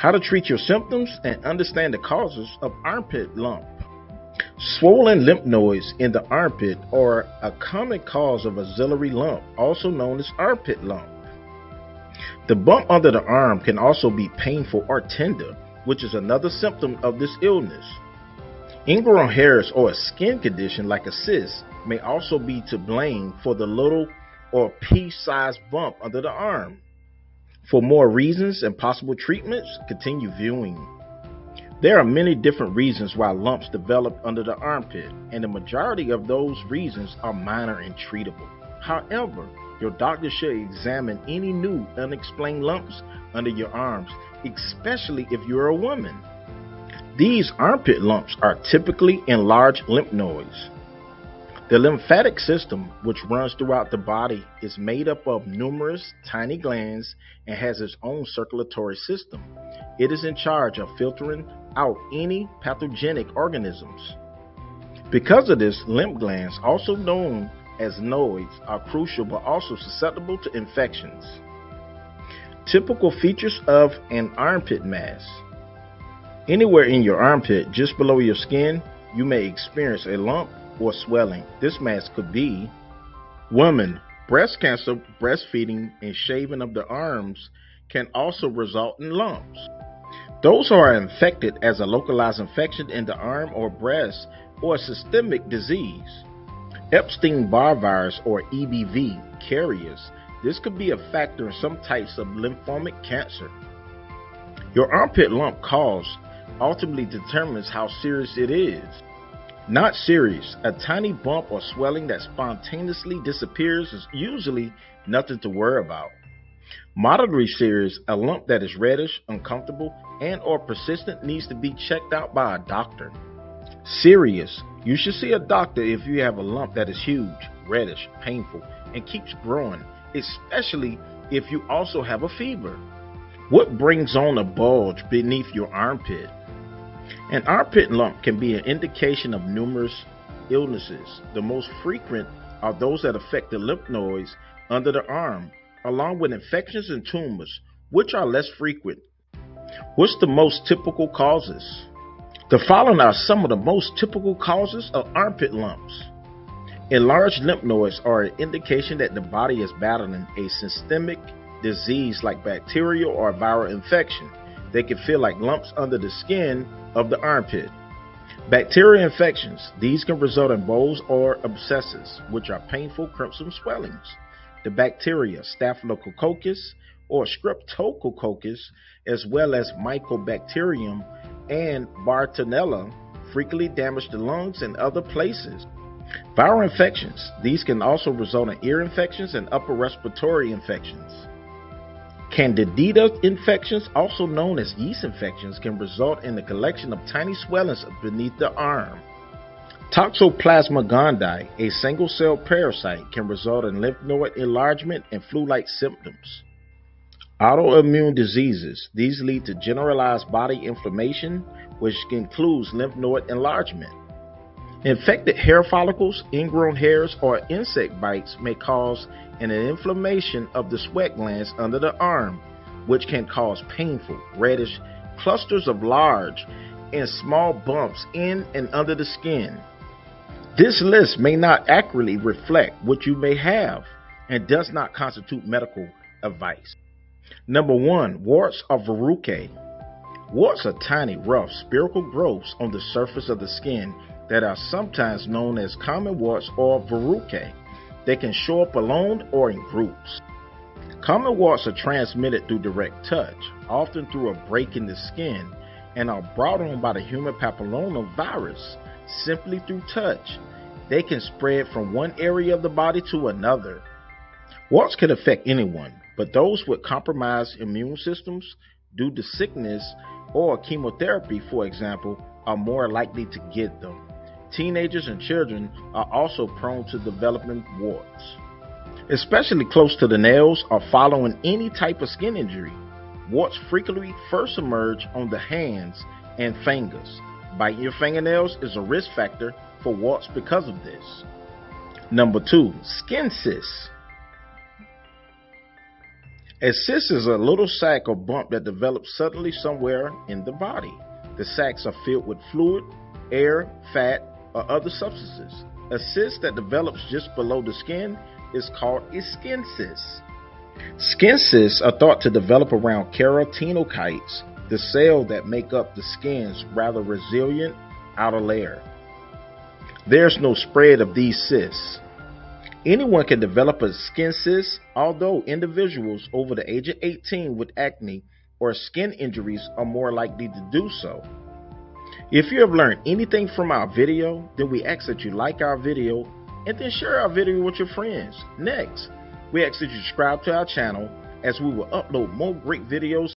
How to treat your symptoms and understand the causes of armpit lump. Swollen lymph nodes in the armpit are a common cause of axillary lump, also known as armpit lump. The bump under the arm can also be painful or tender, which is another symptom of this illness. Ingrown hairs or a skin condition like a cyst may also be to blame for the little or pea-sized bump under the arm. For more reasons and possible treatments, continue viewing. There are many different reasons why lumps develop under the armpit, and the majority of those reasons are minor and treatable. However, your doctor should examine any new unexplained lumps under your arms, especially if you're a woman. These armpit lumps are typically enlarged lymph nodes. The lymphatic system, which runs throughout the body, is made up of numerous tiny glands and has its own circulatory system. It is in charge of filtering out any pathogenic organisms. Because of this, lymph glands, also known as nodes, are crucial but also susceptible to infections. Typical features of an armpit mass. Anywhere in your armpit, just below your skin, you may experience a lump or swelling. This mass could be women. Breast cancer, breastfeeding, and shaving of the arms can also result in lumps. Those who are infected as a localized infection in the arm or breast or a systemic disease. Epstein-Barr virus or EBV carriers. This could be a factor in some types of lymphomic cancer. Your armpit lump cause ultimately determines how serious it is. Not serious, a tiny bump or swelling that spontaneously disappears is usually nothing to worry about. Moderately serious, a lump that is reddish, uncomfortable, and or persistent needs to be checked out by a doctor. Serious, you should see a doctor if you have a lump that is huge, reddish, painful, and keeps growing, especially if you also have a fever. What brings on a bulge beneath your armpit? An armpit lump can be an indication of numerous illnesses. The most frequent are those that affect the lymph nodes under the arm, along with infections and tumors, which are less frequent. What's the most typical causes? The following are some of the most typical causes of armpit lumps. Enlarged lymph nodes are an indication that the body is battling a systemic disease like bacterial or viral infection. They can feel like lumps under the skin of the armpit. Bacterial infections. These can result in boils or abscesses, which are painful crimson swellings. The bacteria Staphylococcus or Streptococcus, as well as Mycobacterium and Bartonella, frequently damage the lungs and other places. Viral infections. These can also result in ear infections and upper respiratory infections. Candida infections, also known as yeast infections, can result in the collection of tiny swellings beneath the arm. Toxoplasma gondii, a single-cell parasite, can result in lymph node enlargement and flu-like symptoms. Autoimmune diseases. These lead to generalized body inflammation, which includes lymph node enlargement. Infected hair follicles, ingrown hairs, or insect bites may cause an inflammation of the sweat glands under the arm, which can cause painful, reddish clusters of large and small bumps in and under the skin. This list may not accurately reflect what you may have and does not constitute medical advice. Number 1, warts or verrucae. Warts are tiny, rough, spherical growths on the surface of the skin that are sometimes known as common warts or verrucae. They can show up alone or in groups. Common warts are transmitted through direct touch, often through a break in the skin, and are brought on by the human papilloma virus simply through touch. They can spread from one area of the body to another. Warts can affect anyone, but those with compromised immune systems due to sickness or chemotherapy, for example, are more likely to get them. Teenagers and children are also prone to developing warts, especially close to the nails or following any type of skin injury. Warts frequently first emerge on the hands and fingers. Biting your fingernails is a risk factor for warts because of this. Number 2, skin cysts. A cyst is a little sac or bump that develops suddenly somewhere in the body. The sacs are filled with fluid, air, fat, or other substances. A cyst that develops just below the skin is called a skin cyst. Skin cysts are thought to develop around keratinocytes, the cells that make up the skin's rather resilient outer layer. There's no spread of these cysts. Anyone can develop a skin cyst, although individuals over the age of 18 with acne or skin injuries are more likely to do so. If you have learned anything from our video, then we ask that you like our video and then share our video with your friends. Next, we ask that you subscribe to our channel as we will upload more great videos